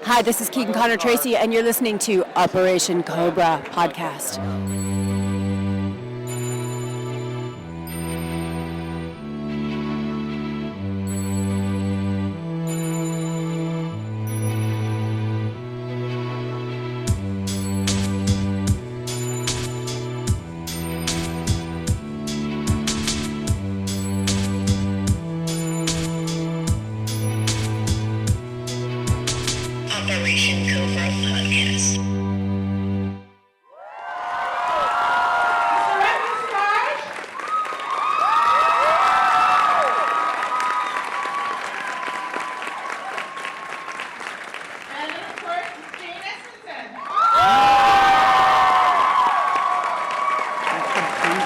Hi, this is Keegan Connor Tracy, and you're listening to Operation Cobra podcast. Operation Cobra podcast. Sbarge? And of course, Jane Espenson.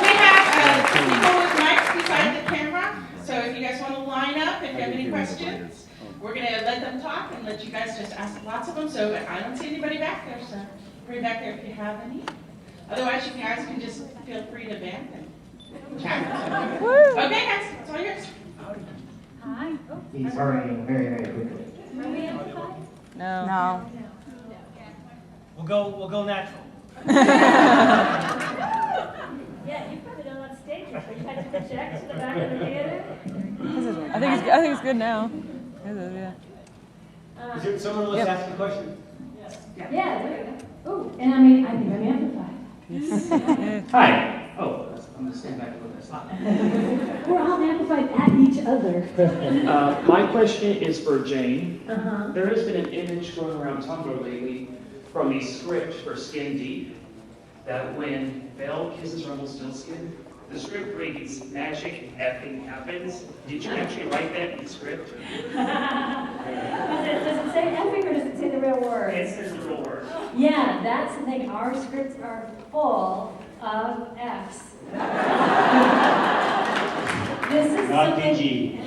We have people with mics beside the camera, so if you guys want to line up, if you have any questions, we're going to let them talk and let you guys just ask lots of them. So I don't see anybody back there, so hurry back there if you have any. Otherwise, you guys can just feel free to vamp and chat. Okay, guys, it's all yours. Hi. He's hurrying very, very quickly. No. We'll go natural. Yeah, you probably don't want stage it, but you had to project to the back of the theater. I think it's good now. It is, yeah. Is there someone let's ask a question? Yeah, there you go. Oh, and I think I'm amplified. Hi. Oh, I'm going to stand back a little bit. We're all amplified at each other. My question is for Jane. Uh-huh. There has been an image going around Tumblr lately from a script for Skin Deep that when Belle kisses Rumpelstiltskin, the script reads, "Magic effing happens." Did you actually write that in the script? Does it say effing or does it say the real word? It says the real word. Yeah, that's the thing. Our scripts are full of F's. This is Not something. PG.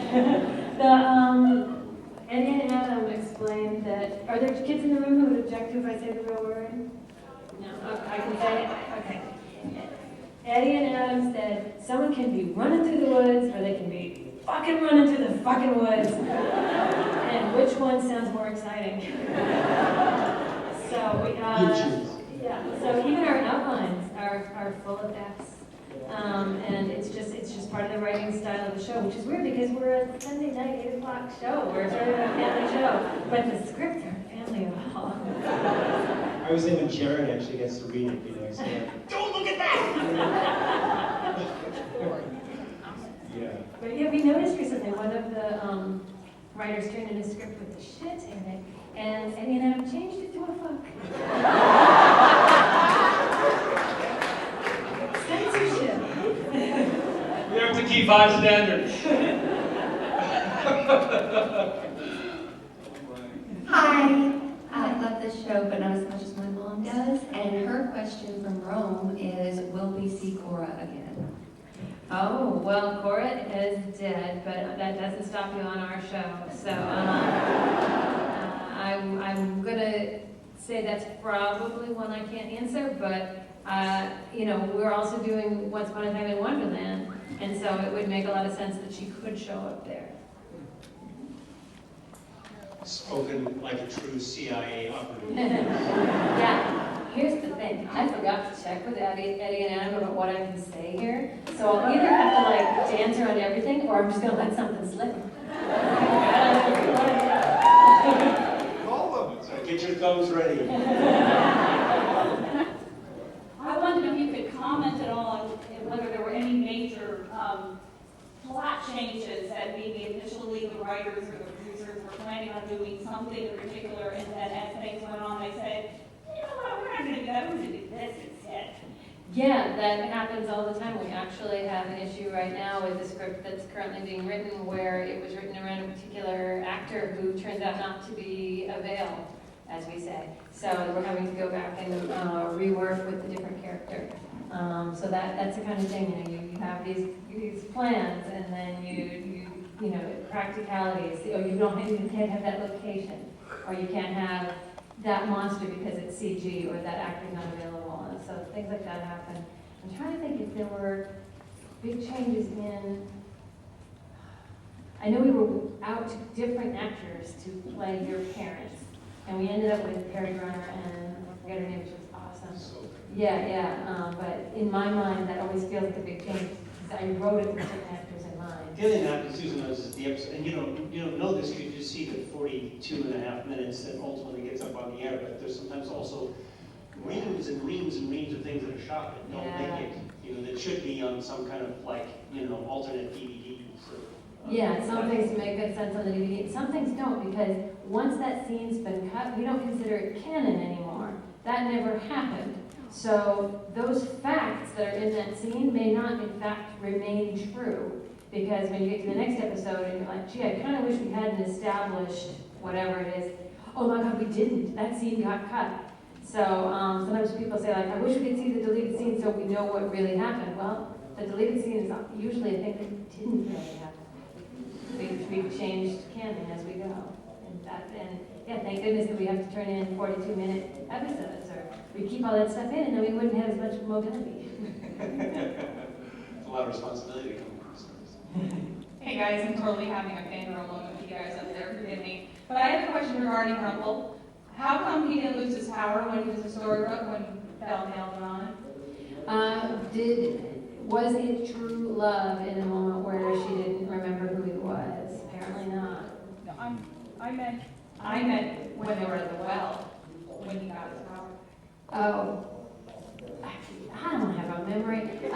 Eddie and Adam explained that. Are there kids in the room who would object to if I say the real word? No. Okay, I can say it. Okay. Eddie and Adam said someone can be running through the woods or they can be fucking running through the fucking woods. And which one sounds more exciting? So we yeah. So even our outlines are full of F's. And it's just part of the writing style of the show, which is weird because we're a Sunday night 8 o'clock show. We're sort of a family show, but the scripts are family at all. I was thinking Jared actually gets to read it, so. Don't look at that! Yeah. But yeah, we noticed recently one of the writers turned in a script with the shit in it, and Eddie and Adam changed it to a fuck. Censorship. We have to keep high standards. Hi, I love this show, but not as much as my mom does. And her question from Rome is, will we see Cora again? Oh, well, Cora is dead, but that doesn't stop you on our show. So I'm gonna say that's probably one I can't answer, but we're also doing Once Upon a Time in Wonderland, and so it would make a lot of sense that she could show up there. Spoken like a true CIA operative. Yeah. Here's the thing, I forgot to check with Eddie and Adam about what I can say here, so I'll either have to dance around everything, or I'm just gonna let something slip. All of it. So get your thumbs ready. I wondered if you could comment at all on whether there were any major plot changes that maybe initially the writers or the producers were planning on doing something in particular, and then as things went on, they said, you know what, we're not going to do that, we're going to do this instead. Yeah, that happens all the time. We actually have an issue right now with a script that's currently being written where it was written around a particular actor who turns out not to be a Vale, as we say. So we're having to go back and rework with the different character. So that's the kind of thing, you have these plans, and then you practicalities. You can't have that location, or you can't have that monster because it's CG, or that actor's not available, and so things like that happen. I'm trying to think if there were big changes in. I know we were out to different actors to play your parents. And we ended up with Perry Runner and I forget her name, which was awesome. But in my mind, that always feels like a big change, because I wrote it with certain actors in mind. The other thing that happens, Susan, is the episode, and you don't know this, you just see the 42.5 minutes that ultimately gets up on the air, but there's sometimes also reams and reams and reams of things that are shot that don't make it, that should be on some kind of alternate DVD. Some things make good sense on the DVD. Some things don't, because once that scene's been cut, we don't consider it canon anymore. That never happened. So those facts that are in that scene may not, in fact, remain true. Because when you get to the next episode and you're like, gee, I kind of wish we hadn't established whatever it is. Oh my God, we didn't. That scene got cut. So sometimes people say, like, I wish we could see the deleted scene so we know what really happened. Well, the deleted scene is usually a thing that didn't really happen. We've changed canon as we go. Thank goodness that we have to turn in 42-minute episodes, or we keep all that stuff in, and then we wouldn't have as much mobility. It's a lot of responsibility to come across. Hey guys, I'm totally having a fangirl moment with you guys up there, forgive me. But I have a question regarding Rumble. How come he didn't lose his power when he was a storybook, when Belle nailed him on it? Was it true love in a moment where she didn't remember who he was? Apparently not. No, I meant when they were at the well, when he got his power. Oh, I don't have a memory. I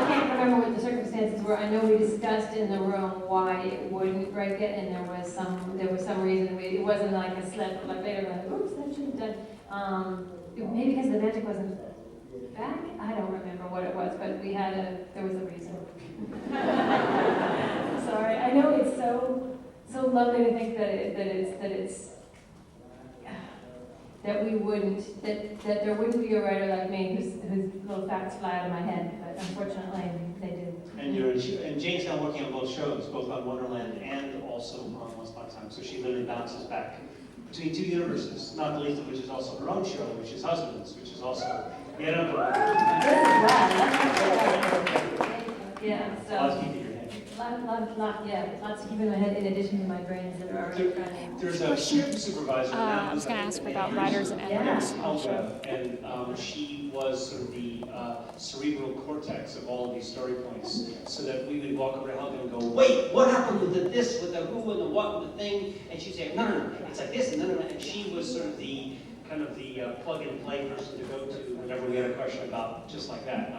can't remember what the circumstances were. I know we discussed in the room why it wouldn't break it, and there was some reason. It wasn't like a slip, like later, like, oops, that should have done. Maybe because the magic wasn't back. I don't remember what it was, but there was a reason. Sorry, I know it's so lovely to think that there wouldn't be a writer like me whose little facts fly out of my head, but unfortunately they do. And Jane's now working on both shows, both on Wonderland and also on Once Upon a Time, so she literally bounces back between two universes, not the least of which is also her own show, which is Husbands, which is also yet another one. Lots to keep in your head. Lots to keep in my head in addition to my brains that are already running. There's a script supervisor. I was going to ask about writers and editors. And she was sort of the cerebral cortex of all of these story points, so that we would walk over to Helga and go, wait, what happened with the this, with the who, and the what, and the thing? And she'd say, no, it's like this, and no. And she was sort of the kind of the plug-and-play person to go to whenever we had a question about just like that.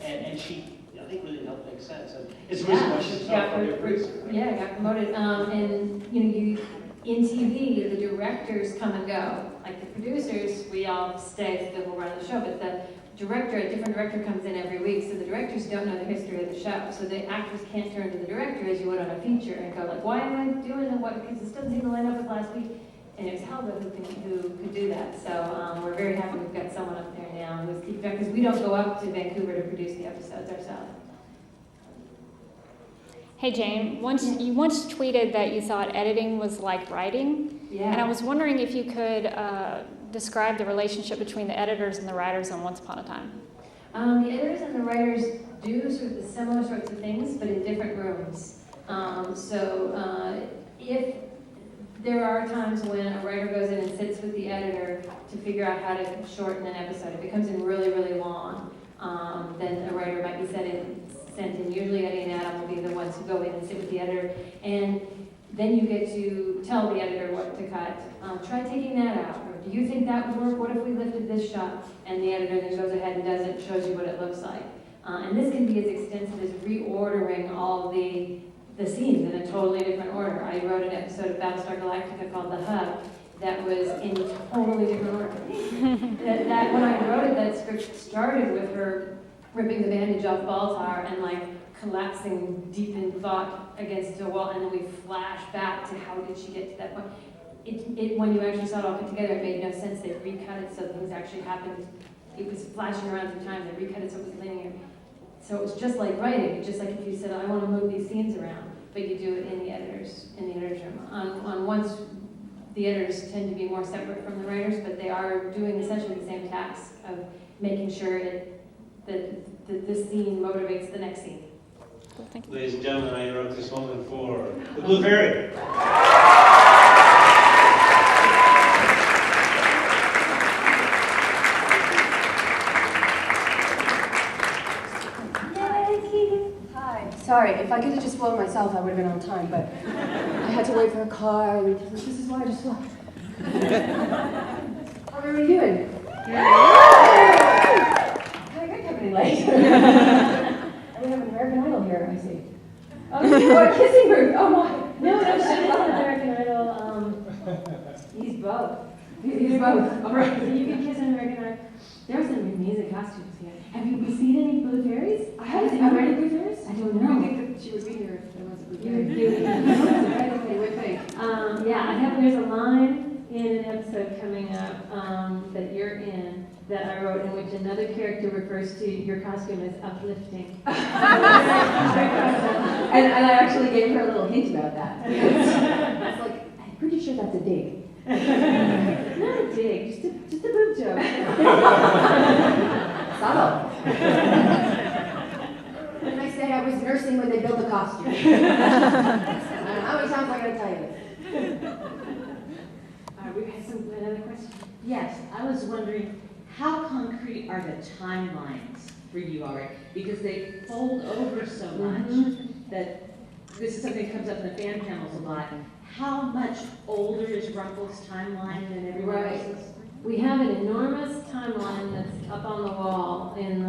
And she, I think, really helped make sense. And it's the reason why she's not a producer. Yeah, got promoted. And in TV, the directors come and go. Like the producers, we all stay, still will run the show, but the director, a different director comes in every week, so the directors don't know the history of the show. So the actors can't turn to the director as you would on a feature and go like, why am I doing it? What? Because this doesn't seem to line up with last week. And it was Helga who could do that. So we're very happy we've got someone up there now who's keeping track, because we don't go up to Vancouver to produce the episodes ourselves. Hey Jane, you once tweeted that you thought editing was like writing. Yeah. And I was wondering if you could describe the relationship between the editors and the writers on Once Upon a Time. The editors and the writers do sort of the similar sorts of things, but in different rooms. If there are times when a writer goes in and sits with the editor to figure out how to shorten an episode. If it comes in really, really long, then a writer might be sent in. Usually Eddie and Adam will be the ones who go in and sit with the editor. And then you get to tell the editor what to cut. Try taking that out. Or do you think that would work? What if we lifted this shot? And the editor then goes ahead and does it and shows you what it looks like. And this can be as extensive as reordering all the scenes in a totally different order. I wrote an episode of Battlestar Galactica called The Hub that was in totally different order. that when I wrote it, that script started with her ripping the bandage off Baltar and like collapsing deep in thought against a wall, and then we flash back to how did she get to that point. When you actually saw it all put together, it made no sense. They recut it so things actually happened. It was flashing around through time. They recut it so it was linear. So it was just like writing, just like if you said, I want to move these scenes around, but you do it in the editor's room. On Once, the editors tend to be more separate from the writers, but they are doing essentially the same task of making sure that this scene motivates the next scene. Thank you. Ladies and gentlemen, I interrupt this moment for the Blue Fairy. flown myself, I would have been on time, but I had to wait for a car, and this is why I just flew. How are you doing? Hi, good company late. And we have an American Idol here, I see. Oh, what a kissing group! Oh my! No, she's not American Idol. He's both. He's both. All right. So you can kiss an American Idol. There are some amazing costumes here. Have you seen any blue fairies? I haven't seen any blue fairies? I don't know. I think that she would be here if there was a blue fairy. There's a line in an episode coming up that you're in that I wrote in which another character refers to your costume as uplifting. And I actually gave her a little hint about that. I was like, I'm pretty sure that's a dig. Not a dig, just a boob joke. Subtle. When I say I was nursing when they built the costume. I don't know how many times I gotta tell you this. We had another question. Yes, I was wondering, how concrete are the timelines for you already? Because they fold over so much that this is something that comes up in the fan panels a lot. How much older is Rumple's timeline than everyone else's? We have an enormous timeline that's up on the wall in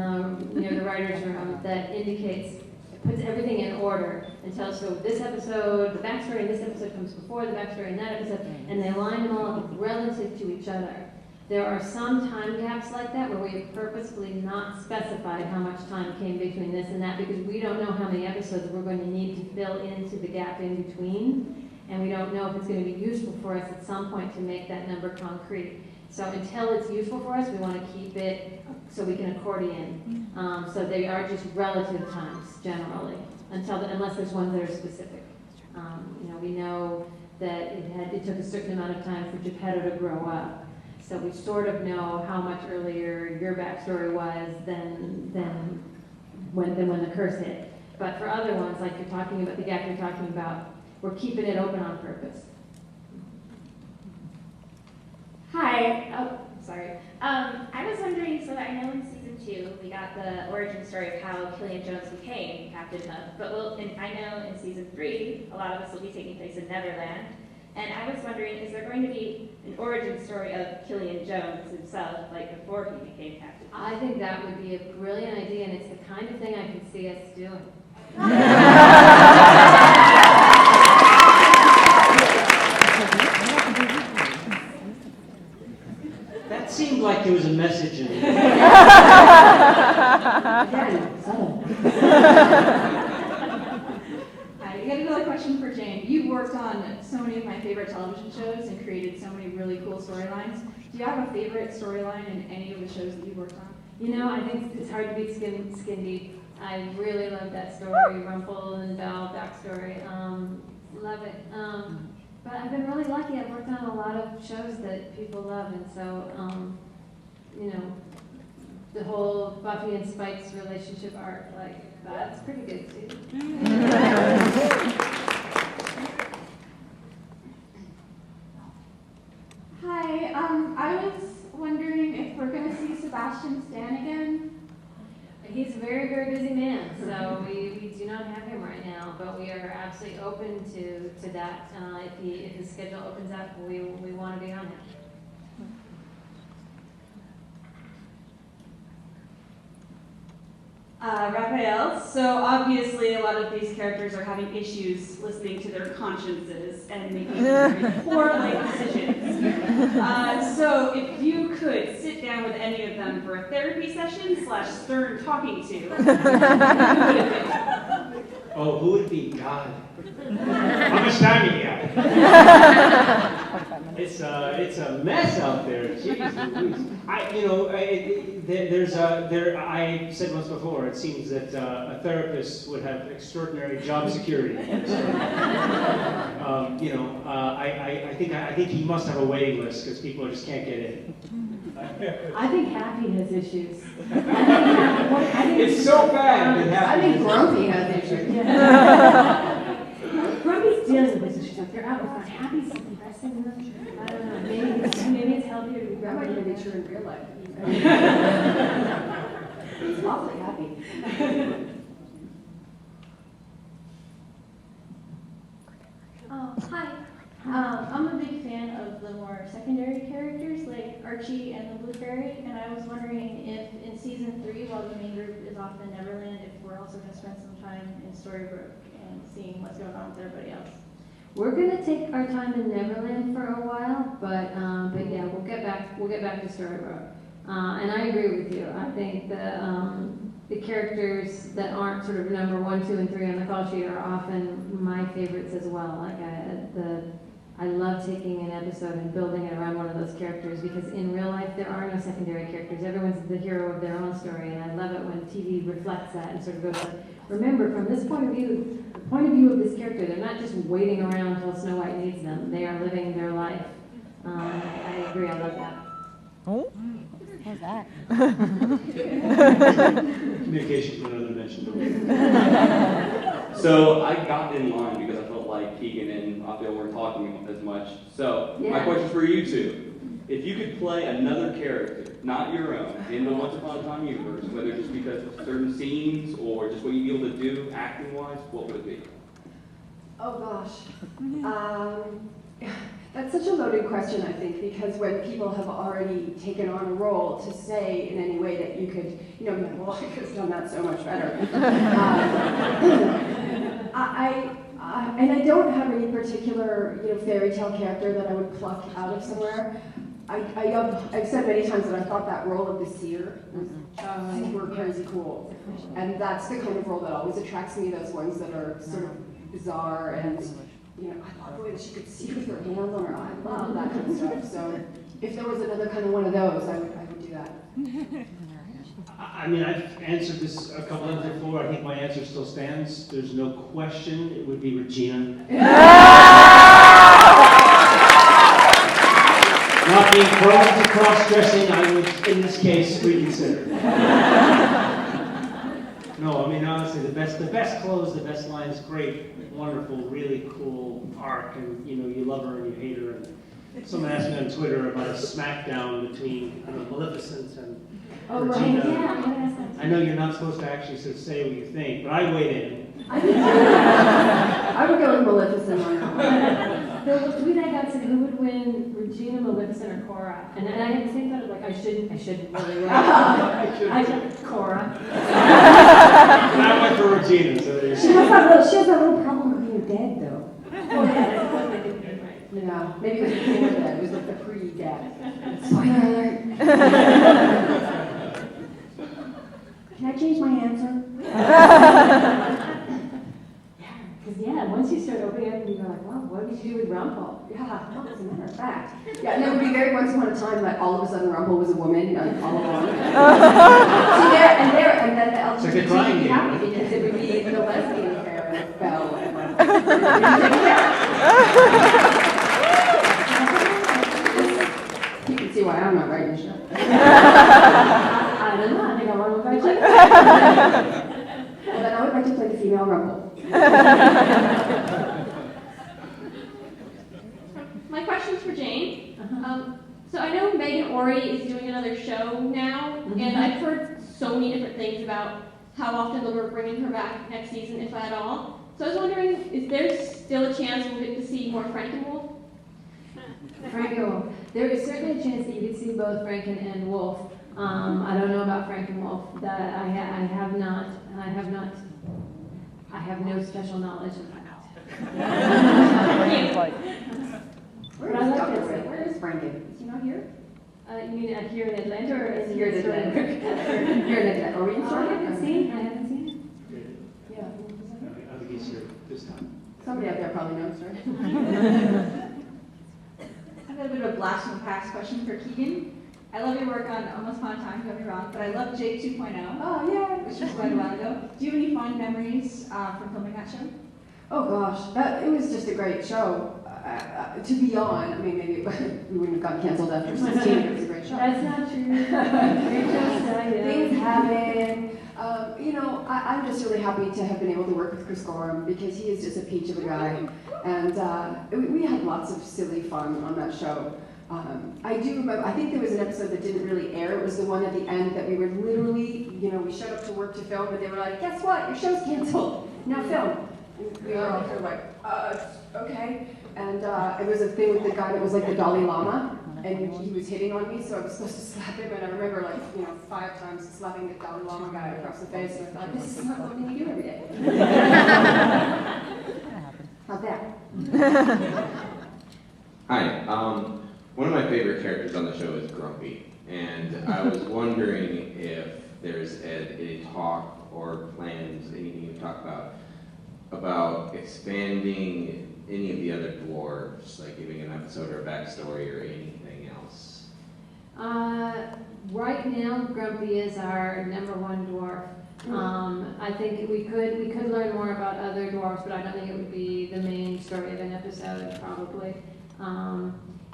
near the writer's room that indicates, puts everything in order and tells, so this episode, the backstory in this episode comes before the backstory in that episode, and they line them all up relative to each other. There are some time gaps like that where we have purposefully not specified how much time came between this and that because we don't know how many episodes we're going to need to fill into the gap in between, and we don't know if it's going to be useful for us at some point to make that number concrete. So until it's useful for us, we want to keep it so we can accordion. So they are just relative times generally, unless there's ones that are specific. We know that it took a certain amount of time for Geppetto to grow up. So we sort of know how much earlier your backstory was than when the curse hit. But for other ones, like you're talking about, the gap you're talking about, we're keeping it open on purpose. Hi. Oh, sorry. I was wondering, so I know in season 2 we got the origin story of how Killian Jones became Captain Hook, but I know in season 3 a lot of this will be taking place in Neverland, and I was wondering, is there going to be an origin story of Killian Jones himself, like before he became Captain Hook? I think that would be a brilliant idea, and it's the kind of thing I can see us doing. That seemed like there was a message in it. Again, subtle. I got another question for Jane. You've worked on so many of my favorite television shows and created so many really cool storylines. Do you have a favorite storyline in any of the shows that you've worked on? I think it's hard to beat Skin Deep. I really love that story, Rumple and Belle backstory. Love it. But I've been really lucky. I've worked on a lot of shows that people love, and so, the whole Buffy and Spike's relationship arc, that's pretty good too. Hi, I was wondering if we're going to see Sebastian Stan again. He's a very, very busy man, so we do not have him right now, but we are absolutely open to that. If his schedule opens up, we want to be on him. Raphael, so obviously a lot of these characters are having issues listening to their consciences and making very poor life decisions. So if you could sit down with any of them for a therapy session / stern talking to, who would it be? Oh, who would it be? God. How much time you got? It's a mess out there. Jeez, I said once before, it seems that a therapist would have extraordinary job security. I think he must have a waiting list because people just can't get in. I think Happy has issues. It's so bad. I think Grumpy has issues. Grumpy's dealing with issues. They're out in front. Happy's compressing them. I don't know. Maybe it's healthier to be That might grumpy. even be true in real life. He's awfully happy. secondary characters like Archie and the Blue Fairy, and I was wondering if in season 3, while the main group is off in Neverland, if we're also going to spend some time in Storybrooke and seeing what's going on with everybody else. We're gonna take our time in Neverland for a while, but yeah, we'll get back to Storybrooke. And I agree with you. I think the characters that aren't sort of number 1, 2, and 3 on the call sheet are often my favorites as well. Like I love taking an episode and building it around one of those characters, because in real life there are no secondary characters. Everyone's the hero of their own story, and I love it when TV reflects that and sort of goes like, remember, from this point of view, the point of view of this character, they're not just waiting around until Snow White needs them. They are living their life. I agree. I love that. Oh, how's that? Communication for another dimension. So I got in line because I felt like Keegan and Raphael weren't talking as much. So my question is for you two. If you could play another character, not your own, in the Once Upon a Time universe, whether just because of certain scenes or just what you'd be able to do acting-wise, what would it be? Oh gosh. That's such a loaded question, I think, because when people have already taken on a role, to say in any way that you could, well, I could have done that so much better. And I don't have any particular, fairy tale character that I would pluck out of somewhere. I've said many times that I thought that role of the seer was super crazy cool. And that's the kind of role that always attracts me, those ones that are sort of bizarre and, I love the way that she could see with her hands on her eye. I love that kind of stuff. So if there was another kind of one of those, I would do that. I mean, I've answered this a couple times before. I think my answer still stands. There's no question it would be Regina. Not being prone to cross-dressing, I would, in this case, reconsider. No, I mean, honestly, the best clothes, the best lines, great, wonderful, really cool arc, and you love her and you hate her. And someone asked me on Twitter about a smackdown between Maleficent and Regina. Right, yeah. I know you're not supposed to actually sort of say what you think, but I weighed in. I did too. I would go with Maleficent on that one. The tweet I got said, who would win, Regina, Maleficent, or Cora? And I had the same thought of like, I shouldn't really win. I said Cora. And I went for Regina, so there's... She has that little problem of being dead, though. Oh, yeah. Yeah, maybe it was before that. It was like the pre-death. Spoiler alert. Can I change my answer? Yeah, once you start opening up and you go like, wow, what did you do with Rumpel? Yeah, no, as a matter of fact. Yeah, and it would be very once upon a time that all of a sudden Rumpel was a woman all along. and then the LGBT would happen because it would be the lesbian affair with Belle and You can see why I'm not writing the show. I don't know, I think I want to write it. Well, then I would like to play the female Rumpel. My question's for Jane. So I know Megan Ori is doing another show now, and I've heard so many different things about how often they'll be bringing her back next season, if at all. So I was wondering, is there still a chance we'll get to see more Frankenwolf? Frankenwolf. There is certainly a chance that you could see both Franken and Wolf. I don't know about Frankenwolf. That I have not. I have no special knowledge of that. Where is Franken? Is he not here? You mean here in Atlanta or in Here in Atlanta. Here in Atlanta. Are we in I haven't seen him. Yeah. I think he's here this time. Somebody out there probably knows, right? I've got a bit of a blast from the past question for Keegan. I love your work on Almost Upon a Time, don't get me wrong, but I love Jake 2.0. Oh, yeah. Which was quite a while ago. Do you have any fond memories from filming that show? Oh gosh, it was just a great show. To be on, I mean, maybe we wouldn't have gotten canceled after 16. It was a great show. That's not true. Things happen. I'm just really happy to have been able to work with Chris Gorham because he is just a peach of a guy. And we had lots of silly fun on that show. I do remember, I think there was an episode that didn't really air. It was the one at the end that we were literally, we showed up to work to film, and they were like, guess what? Your show's canceled. Now film. And we were all kind of like, okay. And it was a thing with the guy that was like the Dalai Lama, and he was hitting on me, so I was supposed to slap him, and I remember 5 times slapping the Dalai Lama guy across the face, and I thought, this is not something you do every day. How'd that? Hi, one of my favorite characters on the show is Grumpy, and I was wondering if there's any talk or plans, anything you talk about expanding any of the other dwarves, like giving an episode or a backstory or anything else? Right now, Grumpy is our #1 dwarf. I think we could learn more about other dwarves, but I don't think it would be the main story of an episode, probably.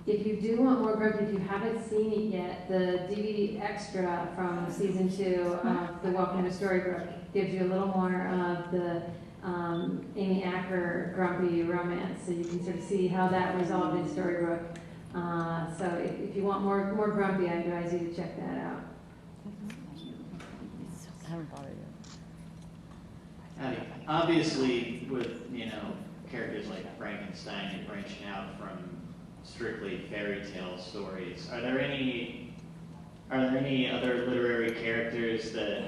If you do want more Grumpy, if you haven't seen it yet, the DVD extra from season 2 of The Welcome to Storybrooke gives you a little more of the Amy Acker Grumpy romance, so you can sort of see how that resolved in Storybrooke. So if you want more Grumpy, I advise you to check that out. I haven't thought of it yet. Obviously, with characters like Frankenstein, you're branching out from strictly fairy tale stories. Are there any other literary characters that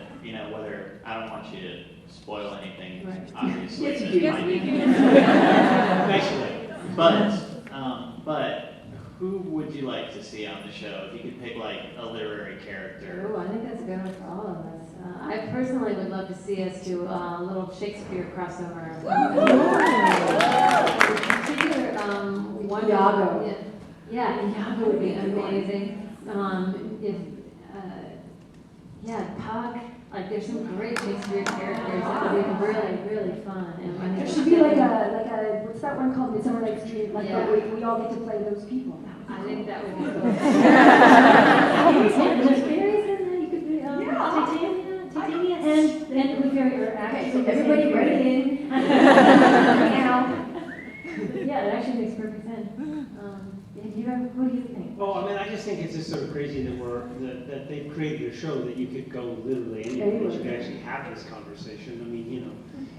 whether I don't want you to spoil anything, right. Obviously. Yes, you do. Yes, we do. But who would you like to see on the show? If you could pick like a literary character. Oh, I think that's a good one for all of us. I personally would love to see us do a little Shakespeare crossover. In particular, one Iago. Yeah, Iago would be amazing. Puck. Like, there's some great Shakespeare characters that would be really, really fun. And There should be like a what's that one called? Midsummer Night's Dream. Like, we all get to play those people. I think that would be cool. There's fairies in there. You could be Titania, and Blue Fairy are actually. Okay, so everybody ready in. Yeah, that actually makes perfect sense. What do you think? Well, I mean, I just think it's just sort of crazy that they've created a show that you could go literally anywhere, that you could actually have this conversation. I mean,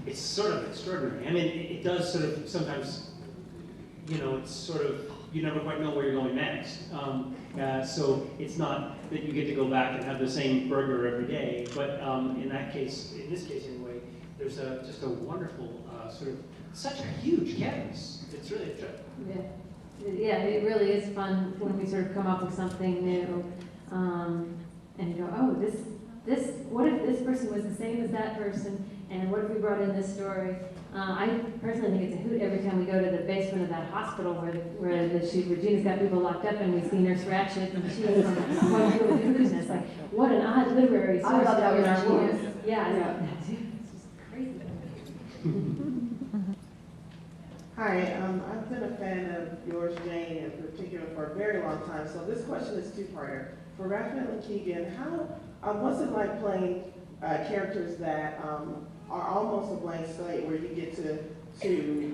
it's sort of extraordinary. I mean, it does sort of sometimes, it's sort of, you never quite know where you're going next. So it's not that you get to go back and have the same burger every day, but in this case anyway, there's just a wonderful such a huge canvas. It's really a trip. Yeah, it really is fun when we sort of come up with something new, and you go, oh, this. What if this person was the same as that person, and what if we brought in this story? I personally think it's a hoot every time we go to the basement of that hospital where Regina's got people locked up, and we see Nurse Ratched, and she's from one field of business. Like, what an odd literary source I thought that was in our world. genius. Yeah, I know. It's just crazy. Hi, I've been a fan of yours, Jane, in particular, for a very long time. So this question is two-parter. For Raphael and Keegan, what's it like playing characters that are almost a blank slate, where you get to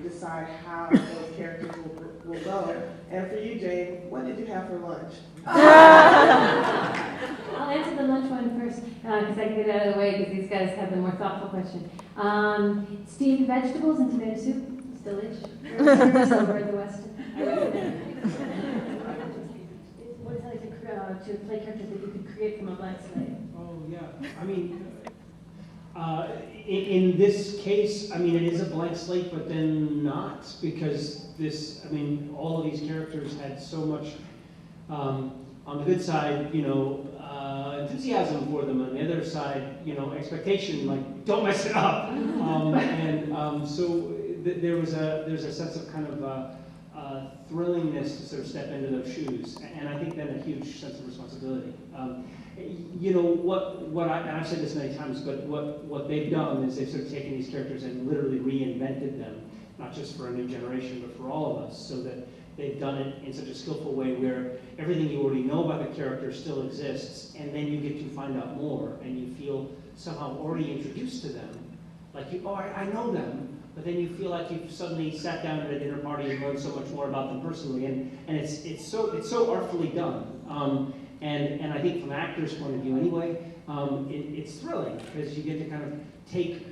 decide how those characters will go? And for you, Jane, what did you have for lunch? I'll answer the lunch one first, because I can get it out of the way, because these guys have the more thoughtful question. Steamed vegetables and tomato soup. Delish. Over at the West. What is it like to play characters that you could create from a blank slate? Oh yeah, I mean, in this case, I mean, it is a blank slate, but then not, because all of these characters had so much on the good side, enthusiasm for them, on the other side, expectation, like, don't mess it up, so. There's a sense of kind of thrillingness to sort of step into those shoes, and I think then a huge sense of responsibility. I've said this many times, but what they've done is they've sort of taken these characters and literally reinvented them, not just for a new generation, but for all of us, so that they've done it in such a skillful way where everything you already know about the character still exists, and then you get to find out more, and you feel somehow already introduced to them. Like, I know them. But then you feel like you've suddenly sat down at a dinner party and learned so much more about them personally, and it's so artfully done. And I think from an actor's point of view anyway, it's thrilling, because you get to kind of take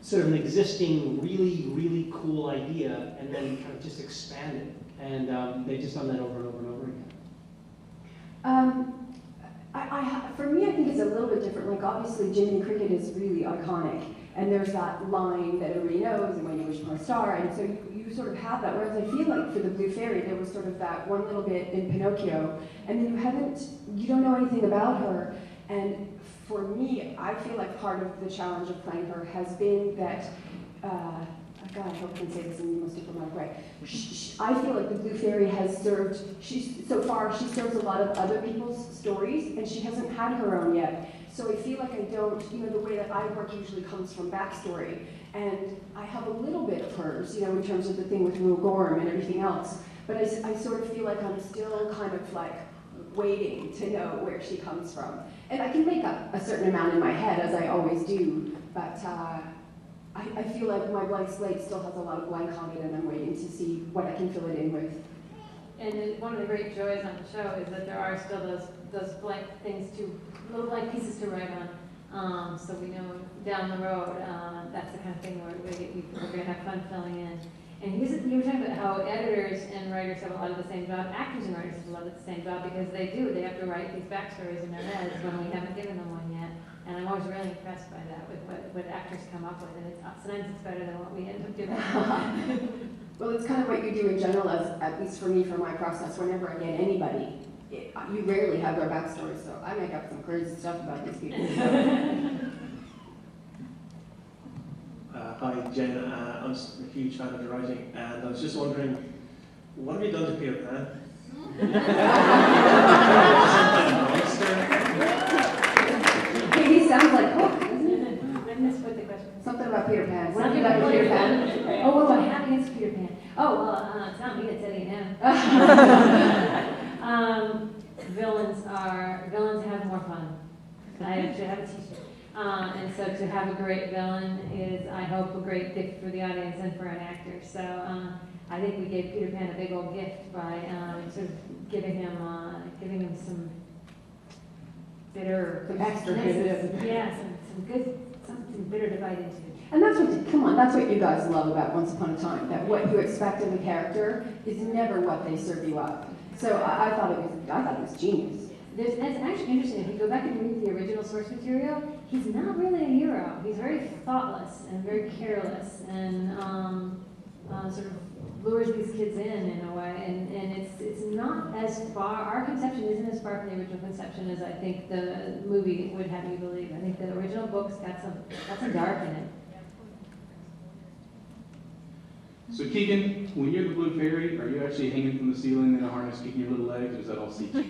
sort of an existing, really, really cool idea and then kind of just expand it. And they've just done that over and over and over again. For me, I think it's a little bit different. Like, obviously, Jiminy Cricket is really iconic, and there's that line that everybody knows, and when you wish upon a star, and so you sort of have that. Whereas I feel like for the Blue Fairy, there was sort of that one little bit in Pinocchio, and then you don't know anything about her. And for me, I feel like part of the challenge of playing her has been that, God, I hope I can say this in the most diplomatic way. I feel like the Blue Fairy has served, so far, she serves a lot of other people's stories, and she hasn't had her own yet. So I feel like I don't, the way that I work usually comes from backstory. And I have a little bit of hers, in terms of the thing with Rule Gorham and everything else. But I sort of feel like I'm still kind of like waiting to know where she comes from. And I can make up a certain amount in my head, as I always do, but I feel like my blank slate still has a lot of blank on it, and I'm waiting to see what I can fill it in with. And one of the great joys on the show is that there are still those blank things little blank pieces to write on. So we know down the road, that's the kind of thing we're going to have fun filling in. And you were talking about how editors and writers have a lot of the same job, actors and writers have a lot of the same job, because they have to write these backstories in their heads when we haven't given them one yet. And I'm always really impressed by that, with what actors come up with, and sometimes it's better than what we end up doing. Well, it's kind of what you do in general, at least for me, for my process. Whenever I get anybody, you rarely have their backstory, so I make up some crazy stuff about these people. Hi, Jen. I'm a huge fan of your writing, and I was just wondering, what have you done to Peter Pan? He sounds like Hook, doesn't it? I missed what the question was. Something about Peter Pan. What have you done with Peter Pan? Oh, what do I have against Peter Pan? Oh, well, it's not me that's editing him. Villains have more fun. I actually have a t-shirt. And so to have a great villain is, I hope, a great gift for the audience and for an actor. So I think we gave Peter Pan a big old gift by sort of giving him some bitter, some extra bitter. Yeah, something bitter to bite into. And that's what you guys love about Once Upon a Time, that what you expect of a character is never what they serve you up. So I thought it was genius. That's actually interesting. If you go back and read the original source material, he's not really a hero. He's very thoughtless and very careless, and sort of lures these kids in a way. And it's not as far. Our conception isn't as far from the original conception as I think the movie would have you believe. I think the original book's got some dark in it. So Keegan, when you're the Blue Fairy, are you actually hanging from the ceiling in a harness kicking your little legs, or is that all CG?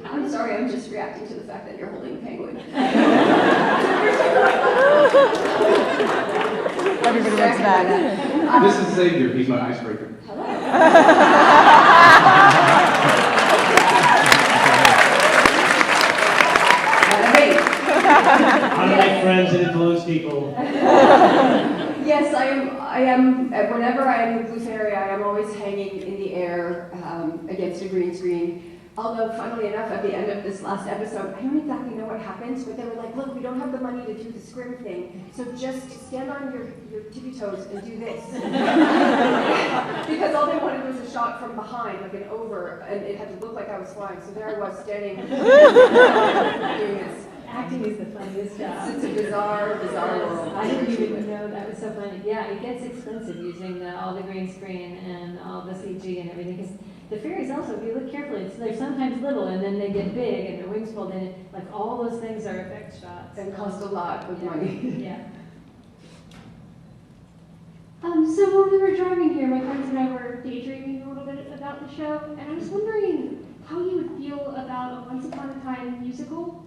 I'm sorry, I'm just reacting to the fact that you're holding a penguin. Everybody looks mad. This is Xavier, he's my icebreaker. How to make friends and influence people. Yes, I am. Whenever I am the Blue Fairy, I am always hanging in the air against a green screen. Although, funnily enough, at the end of this last episode, I don't exactly know what happens, but they were like, look, we don't have the money to do the scrim thing, so just stand on your tippy toes and do this. Because all they wanted was a shot from behind, like an over, and it had to look like I was flying, so there I was standing doing this. Acting is the funniest job. It's a bizarre world. I didn't even know that was so funny. Yeah, it gets expensive using all the green screen and all the CG and everything. Because the fairies also, if you look carefully, they're sometimes little and then they get big and their wings fold in. Like all those things are effect shots. And cost a lot of money. Yeah. So when we were driving here, my friends and I were daydreaming a little bit about the show, and I was wondering how you would feel about a Once Upon a Time musical.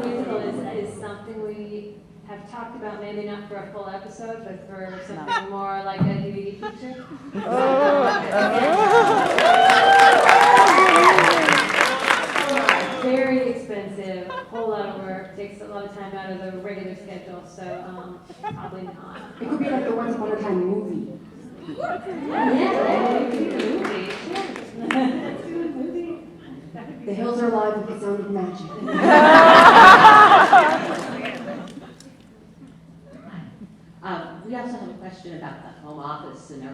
Musical is something we have talked about, maybe not for a full episode, but for something more like a DVD feature. Very expensive, a whole lot of work, takes a lot of time out of the regular schedule, so probably not. It could be like the Once Upon a Time movie. Yeah, it could be a movie. Let's do a movie. The hills are alive with the sound of magic. home office and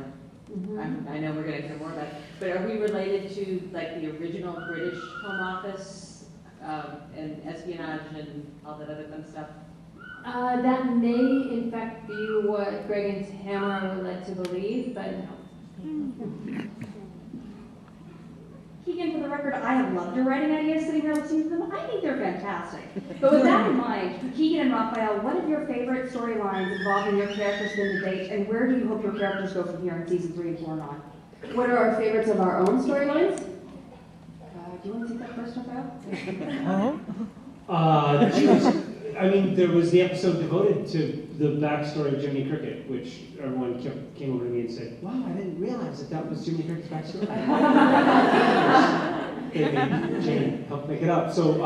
I know we're going to hear more about it, but are we related to like the original British home office and espionage and all that other fun stuff? That may, in fact, be what Greg and Tamara were led to believe, but no. Keegan, for the record, I have loved your writing ideas sitting here listening to them. I think they're fantastic. But with that in mind, for Keegan and Raphael, what have your favorite storylines involving your characters been to date, and where do you hope your characters go from here in season 3 and 4 and on? What are our favorites of our own storylines? Do you want to take that first, Raphael? There was the episode devoted to the backstory of Jiminy Cricket, which everyone came over to me and said, "Wow, I didn't realize that was Jiminy Cricket's backstory." Jane helped make it up. So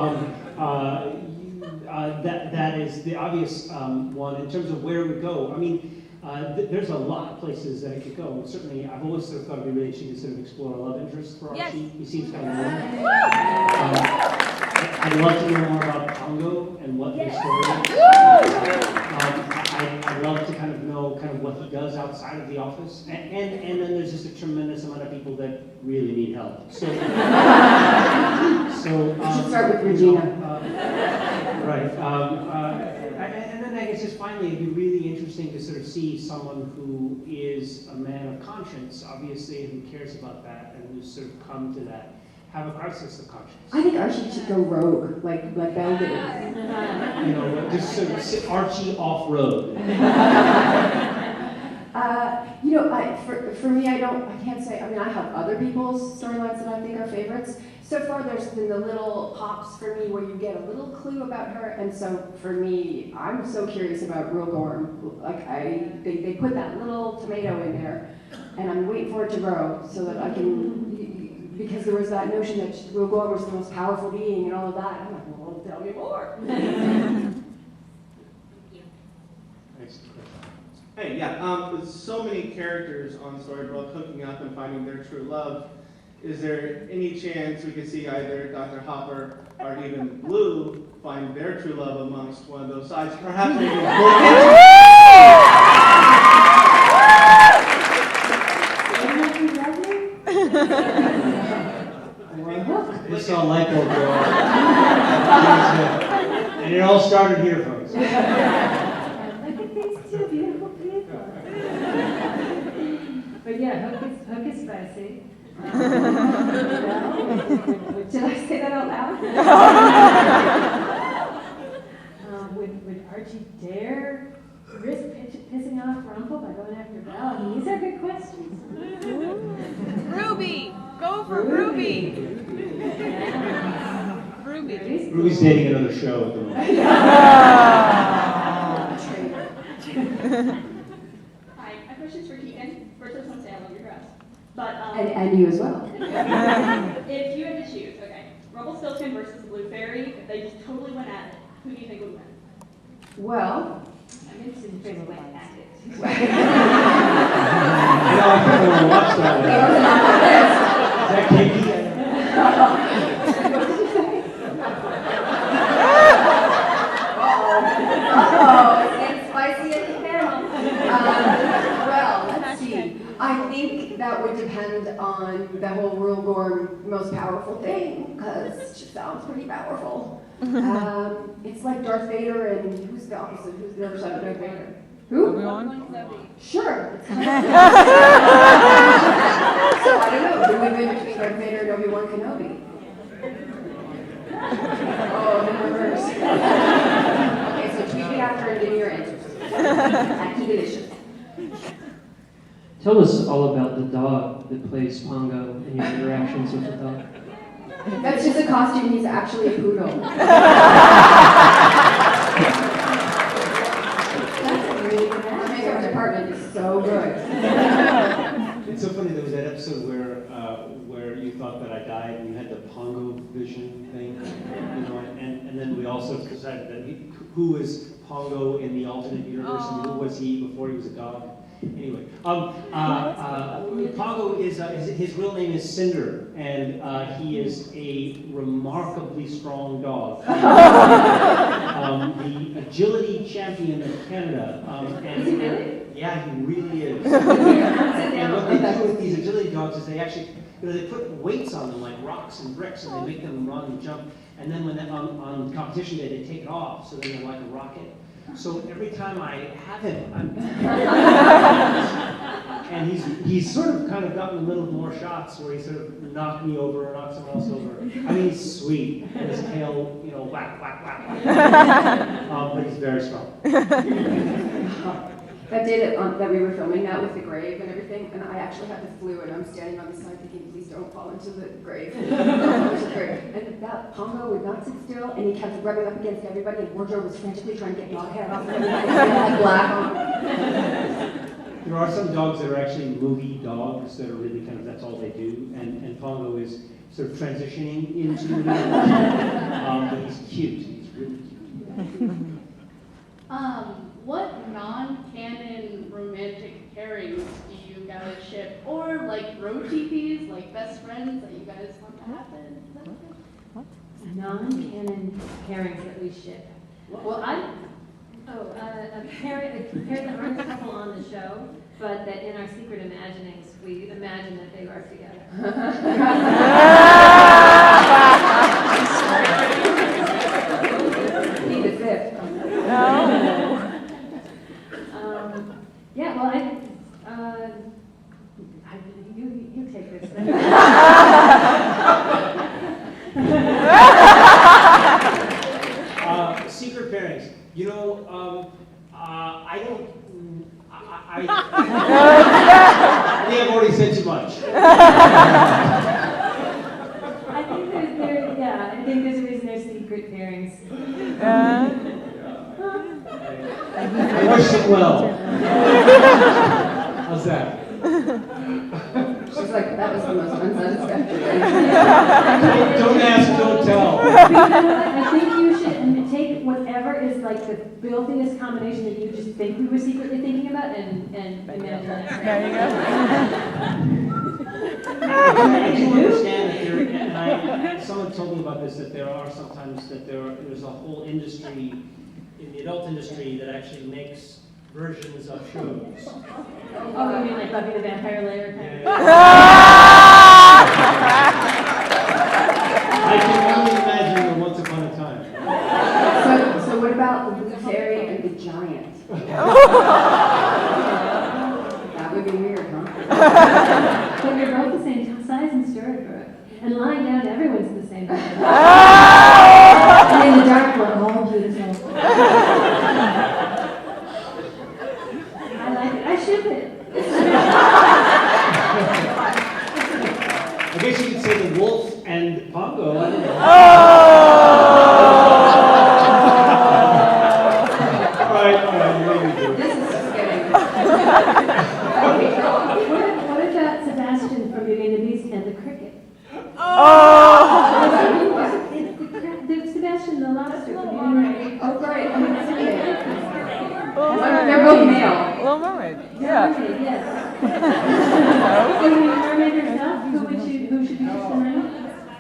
that is the obvious one in terms of where we go. There's a lot of places that it could go. And certainly, I've always sort of thought it'd be really interesting to sort of explore a love interest for Archie. He seems kind of warm. I'd love to hear more about Pongo and what his story is. I'd love to kind of know kind of what he does outside of the office. And then there's just a tremendous amount of people that really need help. So You should start with Regina. Right. And then I guess just finally, it'd be really interesting to sort of see someone who is a man of conscience, obviously, who cares about that and who's sort of come to that, have a crisis of conscience. I think Archie should go rogue, like Belle did. Just sort of Archie off-road. For me, I can't say, I have other people's storylines that I think are favorites. So far, there's been the little pops for me where you get a little clue about her, and so for me, I'm so curious about Real Gorm. They put that little tomato in there, and I'm waiting for it to grow so that I can, because there was that notion that Real Gorm was the most powerful being and all of that. I'm like, well, tell me more. Hey, with so many characters on Storybrooke hooking up and finding their true love, is there any chance we could see either Dr. Hopper or even Blue find their true love amongst one of those sides? Perhaps maybe We saw a light bulb go off. And it all started here, folks. Look at these two beautiful people. But yeah, hook is spicy. Did I say that out loud? Would Archie dare risk pissing off Rumpel by going after Belle? These are good questions. Ruby! Go for Ruby! Ruby. Ruby's dating another show at the moment. Hi, my question's for Keegan. First, I just want to say I love your dress. But, And you as well. If you had to choose, okay, Rumpelstiltskin versus the Blue Fairy, if they just totally went at it, who do you think would win? Well, I'm interested in who went at it. I kind of want to watch that one. Is that Keegan? It's getting spicy at the panel. Well, let's see. I think that would depend on the whole Real Gorm most powerful thing, because she sounds pretty powerful. It's like Darth Vader, and who's the opposite? Who's the other side of Darth Vader? Who? Obi-Wan? Sure. So I don't know. Who would win between Darth Vader and Obi-Wan Kenobi? Oh, in reverse. Okay, so tweet me after and give me your answers. Acting delicious. Tell us all about the dog that plays Pongo and your interactions with the dog. That's just a costume. He's actually a poodle. That's a really good answer. Our makeup department is so good. It's so funny, there was that episode where you thought that I died and you had the Pongo vision thing, and then we also decided that who is Pongo in the alternate universe and who was he before he was a dog. Anyway, Pongo is his real name is Cinder, and he is a remarkably strong dog. The agility champion of Canada. Is he really? Yeah, he really is. And what they do with these agility dogs is they actually, they put weights on them like rocks and bricks, and they make them run and jump. And then when on competition day, they take it off, so then they're like a rocket. So every time I have him, and he's sort of kind of gotten in the middle of more shots where he sort of knocked me over or knocked someone else over. I mean, he's sweet, and his tail, whack, whack, whack, whack. But he's very strong. That day that we were filming that with the grave and everything, and I actually had the flu, and I'm standing on the side thinking, please don't fall into the grave. And that Pongo would not sit still, and he kept rubbing up against everybody, and Wardrobe was frantically trying to get dog hair off of everybody, and he had black on. There are some dogs that are actually movie dogs that are really kind of, that's all they do, and Pongo is sort of transitioning into movie dogs. But he's cute, he's really cute. What non-canon romantic pairings do you guys ship? Or like road GPs, like best friends that you guys want to happen? What? Non-canon pairings that we ship. Well, a pair that aren't a couple on the show, but that in our secret imaginings, we imagine that they are together. Need a fifth. No. Yeah, well, you take this. Secret pairings. I don't. I think I've already said too much. I think there's a reason there's secret pairings. I wish it well. How's that? She's like, that was the most unsatisfactory. Don't ask, don't tell. I think you should take whatever is like the filthiest combination that you just think we were secretly thinking about and imagine it. There you go. I do understand that someone told me about this, that there are sometimes that there's a whole industry in the adult industry that actually makes versions of shows. Oh, you mean like Buffy the Vampire Slayer kind of? I can only imagine the Once Upon a Time. So what about the Blue Fairy and the Giant? That would be weird, huh? But you're both the same size in Storybrooke. And lying down, everyone's the same height. And in the dark, we're all beautiful. I like it. I ship it. I guess you could say the wolf and Pongo. I don't know. All right, maybe do it. This is just getting... What about Sebastian from Beauty and the Beast and the cricket? Sebastian the lobster from Beauty and the Beast. Oh, great. They're both male. Little Mermaid. Yeah. Mermaid, yes. So you mermaid yourself? Who should you choose tonight?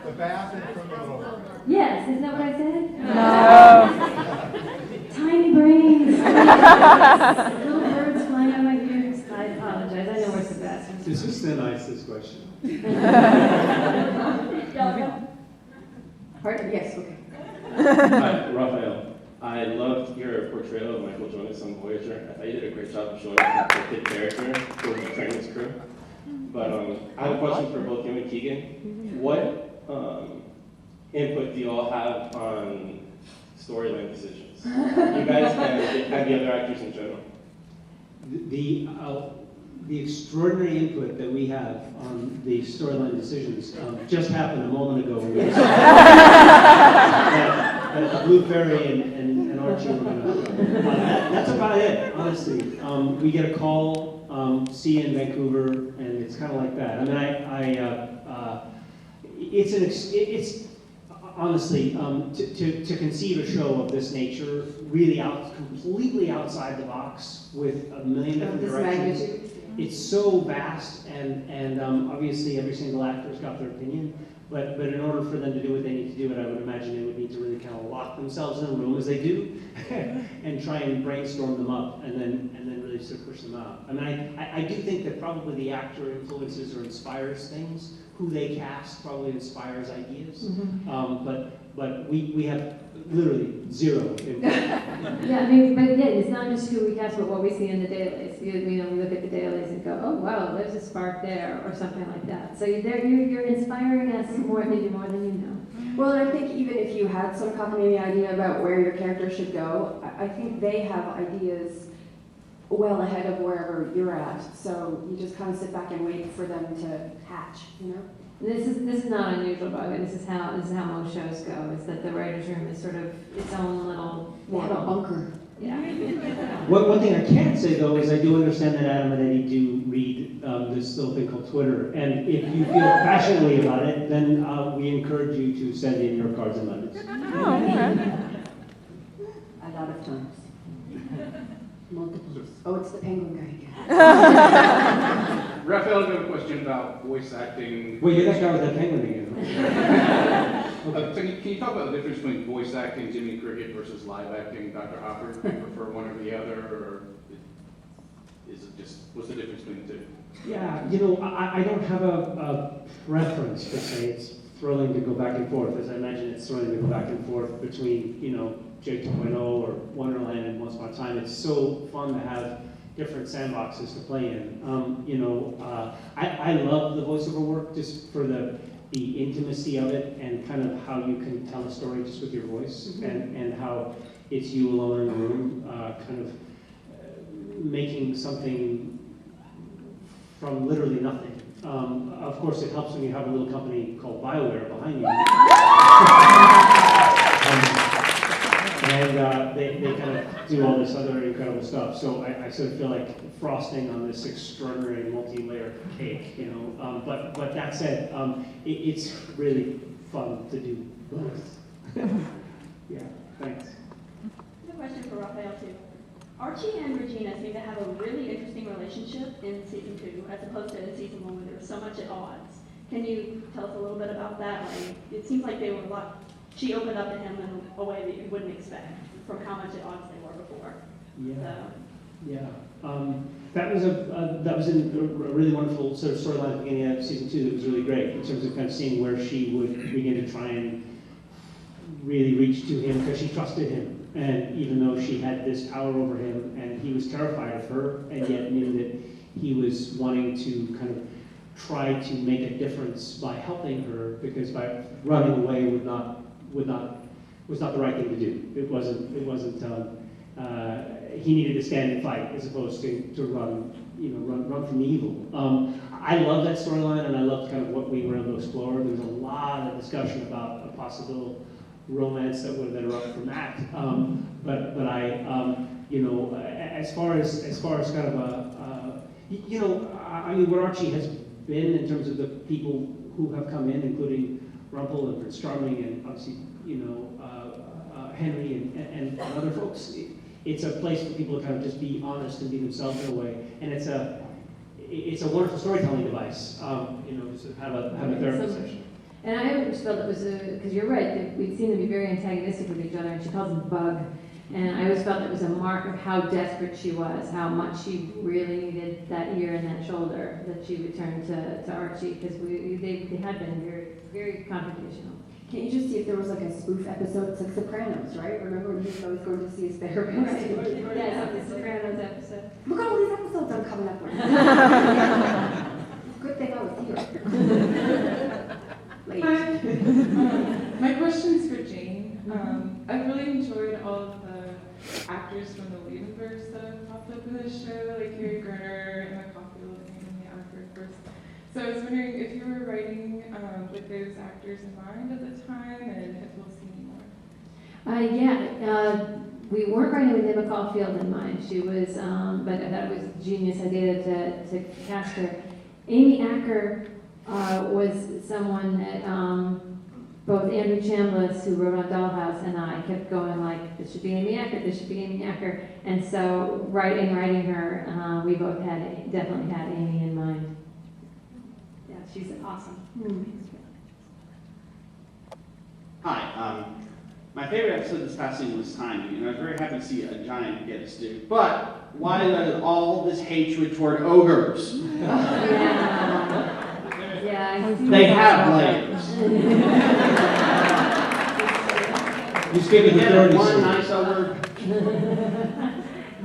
Sebastian from the Little Mermaid. Yes, isn't that what I said? No. Tiny brains. Little birds flying out my ears. I apologize. I know where Sebastian is. This is the nicest question. Pardon? Yes, okay. Hi, Raphael. I loved your portrayal of Michael Jonas on Voyager. I thought you did a great job of showing the kid character for the training crew. But I have a question for both you and Keegan. What input do you all have on storyline decisions? You guys and the other actors in general. The extraordinary input that we have on the storyline decisions just happened a moment ago. When we that Blue Fairy and Archie were going to. That's about it, honestly. We get a call, see you in Vancouver, and it's kind of like that. I mean, it's honestly to conceive a show of this nature, really completely outside the box with a million different directions. Magnitude. It's so vast, and obviously every single actor's got their opinion. But in order for them to do what they need to do, and I would imagine they would need to really kind of lock themselves in a room as they do, and try and brainstorm them up, and then really sort of push them out. I mean, I do think that probably the actor influences or inspires things. Who they cast probably inspires ideas. But we have literally zero input. Yeah, I mean, but again, it's not just who we cast, but what we see in the dailies. We look at the dailies and go, oh wow, there's a spark there, or something like that. So you're inspiring us maybe more than you know. Well, and I think even if you had some cockamamie idea about where your character should go, I think they have ideas well ahead of wherever you're at. So you just kind of sit back and wait for them to hatch, you know? This is not unusual, by the way. This is how most shows go. Is that the writers' room is sort of its own little. They have a bunker. Yeah. One thing I can't say though is I do understand that Adam and Eddie do read this little thing called Twitter, and if you feel passionately about it, then we encourage you to send in your cards and letters. Oh, okay. A lot of times. Multiples. Oh, it's the penguin guy again. Raphael, I have a question about voice acting. Well, you're that guy with that penguin again. Can you talk about the difference between voice acting Jimmy Cricket versus live acting Dr. Hopper? Do you prefer one or the other, or is it just, what's the difference between the two? Yeah, I don't have a preference per se. It's thrilling to go back and forth, as I imagine it's thrilling to go back and forth between, J 2.0 or Wonderland and Once Upon a Time. It's so fun to have different sandboxes to play in. I love the voiceover work just for the intimacy of it and kind of how you can tell a story just with your voice, and how it's you alone in the room, kind of making something from literally nothing. Of course, it helps when you have a little company called BioWare behind you. And they kind of do all this other incredible stuff. So I sort of feel like frosting on this extraordinary multi-layer cake, But that said, it's really fun to do both. Yeah, thanks. I have a question for Raphael too. Archie and Regina seem to have a really interesting relationship in season 2, as opposed to in season 1 where they were so much at odds. Can you tell us a little bit about that? Like, it seems like they were she opened up to him in a way that you wouldn't expect from how much at odds they were before. Yeah. So. Yeah. That was a really wonderful sort of storyline at the beginning of season 2 that was really great in terms of kind of seeing where she would begin to try and really reach to him because she trusted him. And even though she had this power over him and he was terrified of her and yet knew that he was wanting to kind of try to make a difference by helping her, because by running away was not the right thing to do. It wasn't he needed to stand and fight as opposed to run from evil. I love that storyline, and I loved kind of what we were able to explore. There was a lot of discussion about a possible romance that are up from that. But I, as far as kind of what Archie has been in terms of the people who have come in, including Rumpel and Prince Charming, and obviously Henry and other folks. It's a place for people to kind of just be honest and be themselves in a way, and it's a wonderful storytelling device. Just to have a therapy session. And I always felt it was because you're right, that we seem to be very antagonistic with each other, and she calls him Bug. And I always felt it was a mark of how desperate she was, how much she really needed that ear and that shoulder, that she would turn to Archie, because they had been very, very confrontational. Can't you just see if there was like a spoof episode? It's like Sopranos, right? Remember when he was always going to see his therapist? Right. Yeah, it's the Sopranos episode. Look at all these episodes I'm coming up with. Good thing I was here. My question's for Jane. I've really enjoyed all of the actors from the Leavenverse that have popped up in this show, like Carrie Gerner, Emma Caulfield, and the actor first. So I was wondering if you were writing with those actors in mind at the time, and if we'll see any more. We weren't writing with Emma Caulfield in mind. She was, but that was a genius idea to cast her. Amy Acker was someone that both Andrew Chambliss, who wrote on Dollhouse, and I kept going like, this should be Amy Acker, this should be Amy Acker. And so writing her, we both definitely had Amy in mind. Yeah, she's awesome. Hi. My favorite episode this past season was Timing, and I was very happy to see a giant get a stew. But why all this hatred toward ogres? Yeah. They have layers. You speak of the Get 30s. one nice ogre.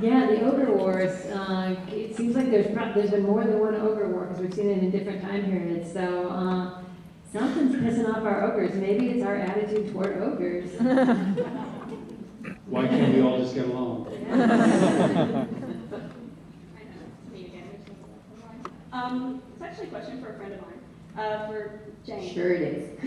Yeah, the ogre wars. It seems like there's been more than one ogre war because we've seen it in different time periods. So something's pissing off our ogres. Maybe it's our attitude toward ogres. Why can't we all just get along? It's actually a question for a friend of mine, for Jane. Sure it is.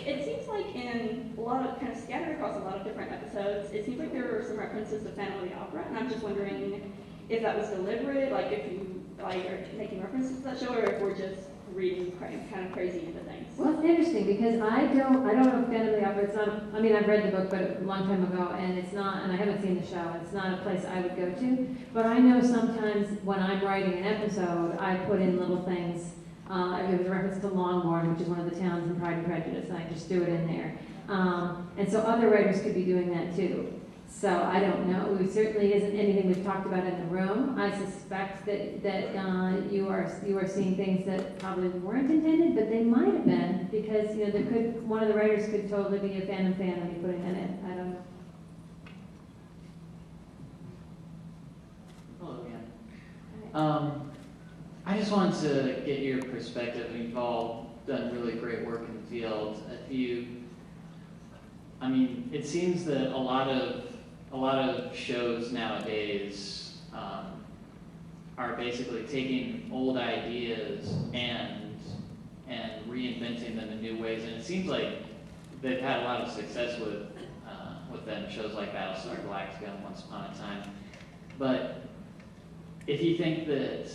It seems like in a lot of, kind of scattered across a lot of different episodes, it seems like there were some references to Phantom of the Opera, and I'm just wondering if that was deliberate, like if you are making references to that show, or if we're just reading kind of crazy into things. Well, it's interesting because I don't know if Phantom of the Opera, it's not, I mean, I've read the book, but a long time ago, and it's not, and I haven't seen the show, it's not a place I would go to, but I know sometimes when I'm writing an episode, I put in little things. There was a reference to Longbourn, which is one of the towns in Pride and Prejudice, and I just threw it in there. And so other writers could be doing that too. So I don't know. It certainly isn't anything we've talked about in the room. I suspect that you are seeing things that probably weren't intended, but they might have been because one of the writers could totally be a fan and be putting that in. I don't know. Hello again. I just wanted to get your perspective. You've all done really great work in the field. It seems that a lot of shows nowadays are basically taking old ideas and reinventing them in new ways, and it seems like they've had a lot of success with them. Shows like Battlestar Galactica and Once Upon a Time. But if you think that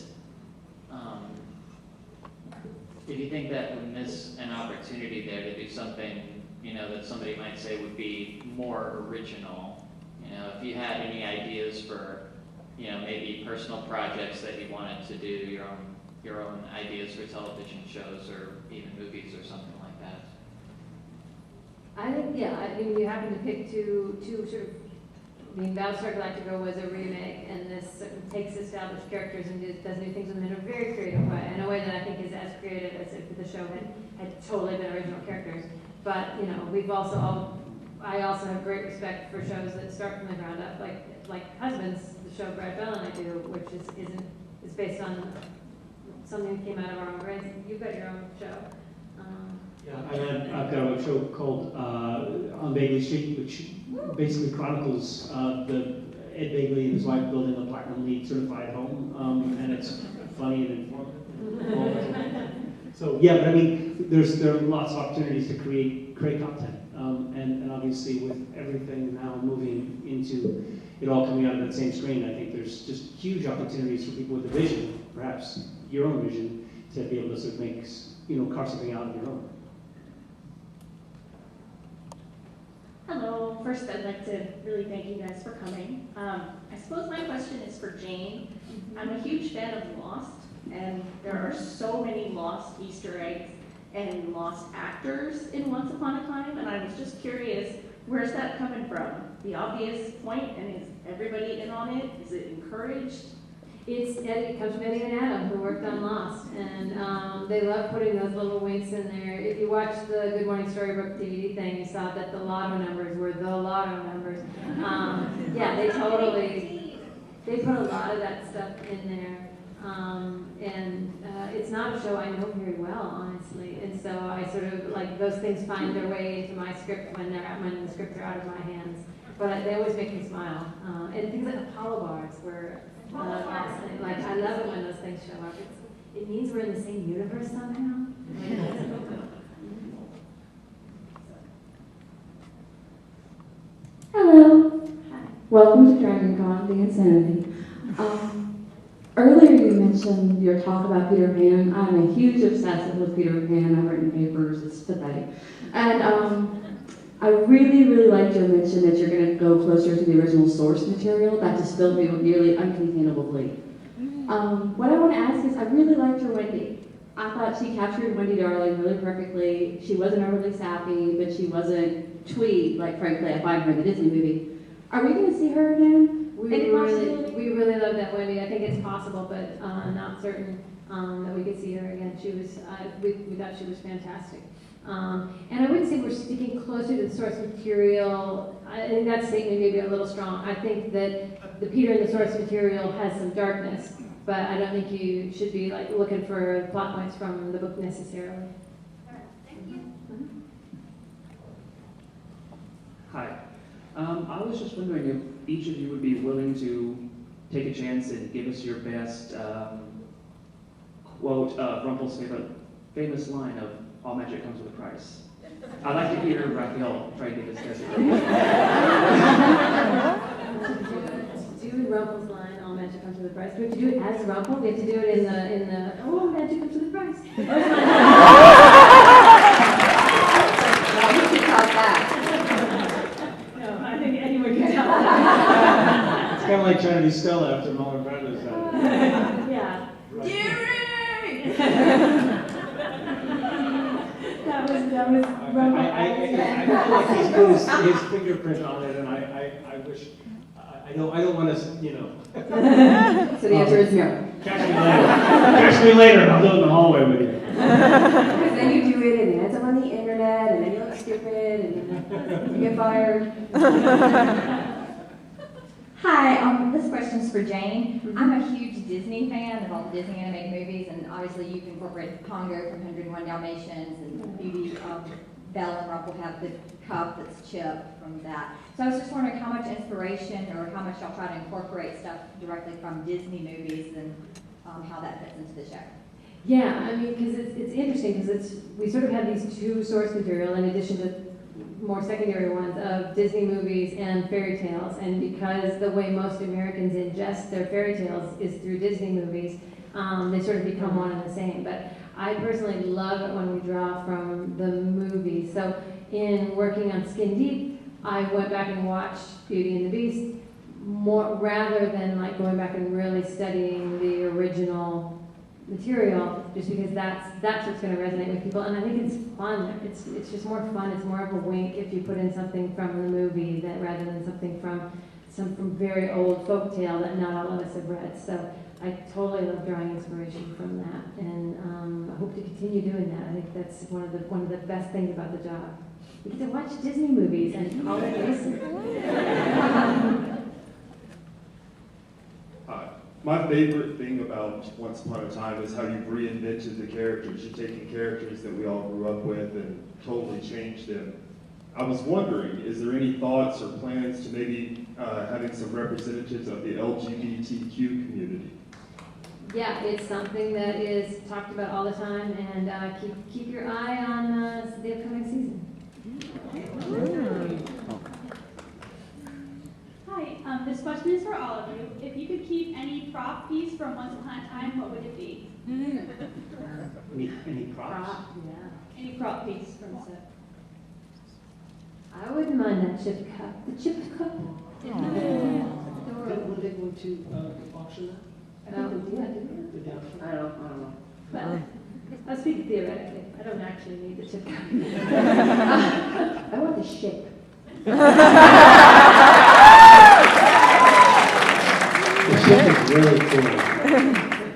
we miss an opportunity there to do something, that somebody might say would be more original, if you had any ideas for, maybe personal projects that you wanted to do, your own ideas for television shows or even movies or something like that. I think, you happen to pick two sort of, Battlestar Galactica was a remake, and this sort of takes established characters and does new things with them in a very creative way, in a way that I think is as creative as if the show had totally been original characters. But, I also have great respect for shows that start from the ground up, like Husbands, the show Raphael and I do, which is based on something that came out of our own brains. You've got your own show. I've got a show called On Bagley Street, which basically chronicles Ed Bagley and his wife building a Platinum League certified home, and it's funny and informative. So there are lots of opportunities to create content, and obviously with everything now moving into it all coming out of that same screen, I think there's just huge opportunities for people with a vision, perhaps your own vision, to be able to sort of make carve something out of your own. Hello. First, I'd like to really thank you guys for coming. I suppose my question is for Jane. I'm a huge fan of Lost, and there are so many lost Easter eggs and lost actors in Once Upon a Time, and I was just curious, where's that coming from? The obvious point, and is everybody in on it? Is it encouraged? It comes from Eddie and Adam, who worked on Lost, and they love putting those little winks in there. If you watch the Good Morning Storybook DVD thing, you saw that the lotto numbers were the lotto numbers. They put a lot of that stuff in there, and it's not a show I know very well, honestly, and so I sort of those things find their way into my script when the scripts are out of my hands. But they always make me smile, and things like Apollo bars where. I love it when those things show up. It means we're in the same universe somehow. Hello. Hi. Welcome to Dragon Con, the Insanity. Earlier you mentioned your talk about Peter Pan. I'm a huge obsessive with Peter Pan. I've written papers. It's pathetic. And I really, really liked your mention that you're going to go closer to the original source material. That just filled me with nearly uncontainable glee. What I want to ask is, I really liked your Wendy. I thought she captured Wendy Darling really perfectly. She wasn't overly sappy, but she wasn't twee, like frankly I find her in the Disney movie. Are we going to see her again? We really love that Wendy. I think it's possible, but not certain that we could see her again. She was, we thought she was fantastic. And I wouldn't say we're sticking closer to the source material. I think that statement may be a little strong. I think that the Peter in the source material has some darkness, but I don't think you should be like looking for plot points from the book necessarily. Hi. I was just wondering if each of you would be willing to take a chance and give us your best quote of Rumpel's famous line of "All magic comes with a price." I'd like to hear Raphael try to discuss it. Do Rumpel's line, "All magic comes with a price." Do we have to do it as Rumpel? We have to do it in the "Oh, magic comes with a price." No, I think anyone can tell that. It's kind of like trying to be Stella after Marlon Brando's died. Yeah. That was Rumpel. I feel like he's put his fingerprint on it, and I wish, I don't want to, you know. So the answer is no. Catch me later. Catch me later, and I'll do it in the hallway with you. Because then you do it, and it ends up on the internet, and then you look stupid, and you get fired. Hi, this question's for Jane. I'm a huge Disney fan of all the Disney animated movies, and obviously you've incorporated Pongo from 101 Dalmatians, and Beauty, Belle and Rumple have the cup that's chipped from that. So I was just wondering how much inspiration or how much y'all try to incorporate stuff directly from Disney movies and how that fits into the show. Yeah, I mean, because it's interesting because we sort of have these two source material in addition to more secondary ones of Disney movies and fairy tales, and because the way most Americans ingest their fairy tales is through Disney movies, they sort of become one and the same. But I personally love it when we draw from the movies. So in working on Skin Deep, I went back and watched Beauty and the Beast more rather than like going back and really studying the original material, just because that's what's going to resonate with people, and I think it's fun. It's just more fun. It's more of a wink if you put in something from the movie that rather than something from very old folktale that not all of us have read. So I totally love drawing inspiration from that, and I hope to continue doing that. I think that's one of the best things about the job. We get to watch Disney movies and all that Jason. My favorite thing about Once Upon a Time is how you've reinvented the characters. You've taken characters that we all grew up with and totally changed them. I was wondering, is there any thoughts or plans to maybe having some representatives of the LGBTQ community? Yeah, it's something that is talked about all the time, and keep your eye on the upcoming season. Hi, this question is for all of you. If you could keep any prop piece from Once Upon a Time, what would it be? Any props? Yeah. Any prop piece from the set. I wouldn't mind that chipped cup. The chipped cup. Would they go to auction that? I think they did. I don't know. But I'm speaking theoretically. I don't actually need the chipped cup. I want the shape. The ship is really cool.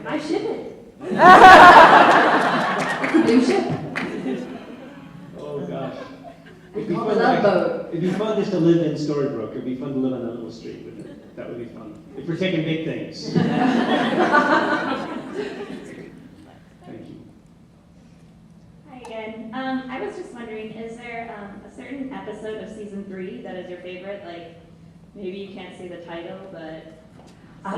I ship it. It's a blue ship. Oh gosh. It'd be fun just to live in Storybrooke. It'd be fun to live on that little street with it. That would be fun. If we're taking big things. Thank you. Hi again. I was just wondering, is there a certain episode of season 3 that is your favorite? Like, maybe you can't say the title, but I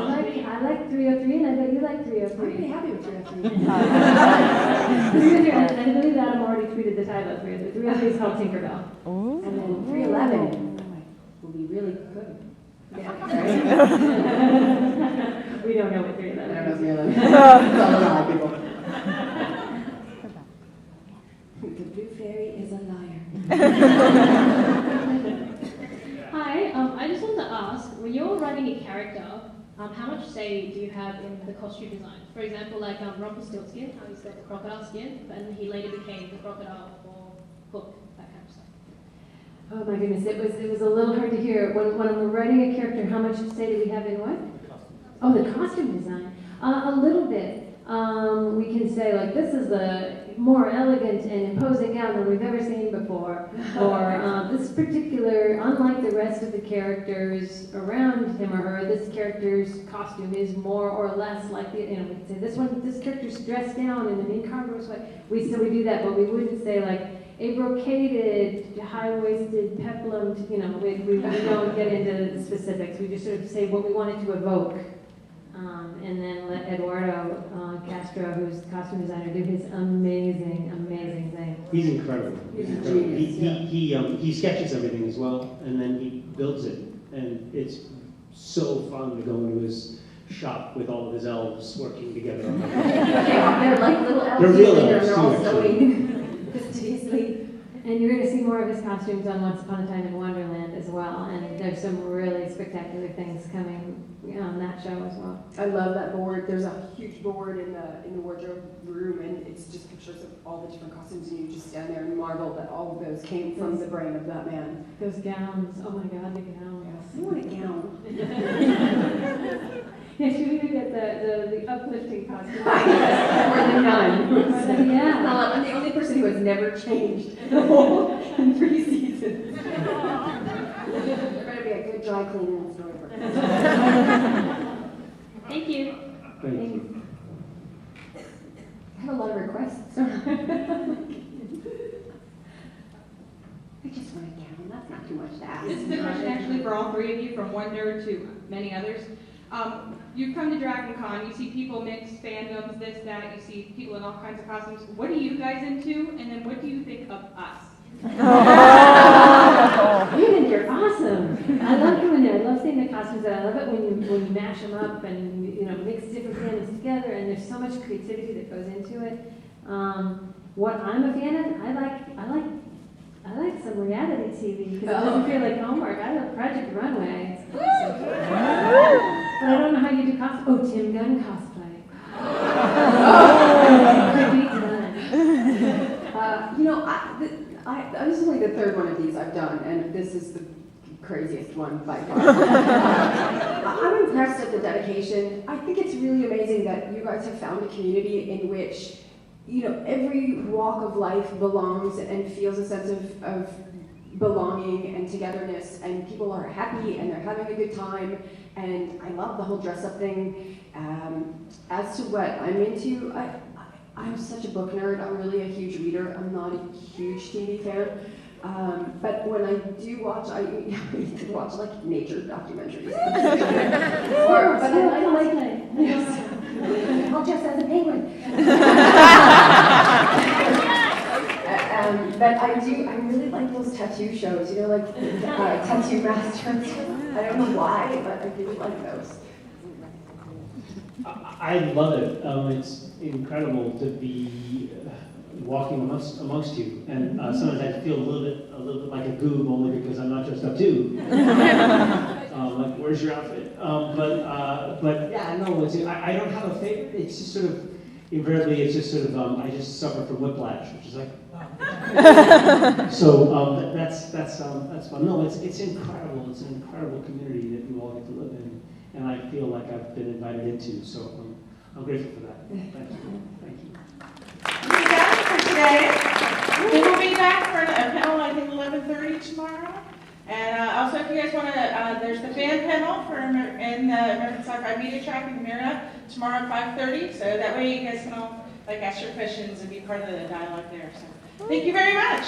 like 303, and I bet you like 303. I'm pretty happy with 303. 303, and I believe Adam already tweeted the title of 303. 303 is called Tinkerbell. And then 311 will be really good. Yeah. We don't know what 311 is. I don't know 311. It's all a lie, people. The blue fairy is a liar. Hi, I just wanted to ask, when you're writing a character, how much say do you have in the costume design? For example, like Rumpelstiltskin, how he's got the crocodile skin, and he later became the crocodile for Hook, that kind of stuff. Oh my goodness, it was a little hard to hear. When we're writing a character, how much say do we have in what? Oh, the costume design. A little bit. We can say like this is the more elegant and imposing gown than we've ever seen before, or this particular, unlike the rest of the characters around him or her, this character's costume is more or less like the, we can say this character's dressed down in an incongruous way. We do that, but we wouldn't say like a brocaded, high-waisted, peplum. We don't get into the specifics. We just sort of say what we wanted to evoke. And then let Eduardo Castro, who's the costume designer, do his amazing, amazing thing. He's incredible. He's He's incredible. genius, He sketches everything as well, and then he builds it. And it's so fun to go into his shop with all of his elves working together on the They're like little elves. They're real and elves, they're all too, actually. sewing fastidiously. And you're going to see more of his costumes on Once Upon a Time in Wonderland as well. And there's some really spectacular things coming on that show as well. I love that board. There's a huge board in the wardrobe room, and it's just pictures of all the different costumes, and you just stand there and marvel that all of those came from the brain of that man. Those gowns, oh my God, the gowns. I want a gown. Yeah, should we get the uplifting costume? Or the nun. Yeah. Well, I'm the only person who has never changed in 3 seasons. There better be a good dry clean in the story. Thank you. Thank you. I have a lot of requests. I just want a gown. That's not too much to ask. This is the question actually for all three of you, from one nerd to many others. You come to Dragon Con, you see people mix fandoms, this, that, you see people in all kinds of costumes. What are you guys into, and then what do you think of us? Keegan, you're awesome. I love coming there. I love seeing the costumes, and I love it when you mash them up and mix different fandoms together, and there's so much creativity that goes into it. What I'm a fan of, I like some reality TV because it doesn't feel like homework. I love Project Runway. It's awesome. But I don't know how you do cosplay. Oh, Tim Gunn cosplay. This is only the third one of these I've done, and this is the craziest one by far. I'm impressed at the dedication. I think it's really amazing that you guys have found a community in which every walk of life belongs and feels a sense of belonging and togetherness, and people are happy and they're having a good time, and I love the whole dress-up thing. As to what I'm into, I'm such a book nerd. I'm really a huge reader. I'm not a huge TV fan. But when I do watch, I watch like nature documentaries. But I like I'll dress as a penguin. But I really like those tattoo shows, like Tattoo Masters. I don't know why, but I really like those. I love it. It's incredible to be walking amongst you, and sometimes I feel a little bit like a goob, only because I'm not dressed up too. Like, where's your outfit? But yeah, no, I don't have a favorite. It's just sort of invariably, it's just sort of I just suffer from whiplash, which is like. So that's fun. No, it's incredible. It's an incredible community that you all get to live in, and I feel like I've been invited into. So I'm grateful for that. Thank you. Thank you. We're done for today. We will be back for a panel, I think 11:30 tomorrow. And also, if you guys want to, there's the fan panel in the American Sci-Fi Media Track in the Marriott tomorrow at 5:30. So that way you guys can all ask your questions and be part of the dialogue there. So thank you very much.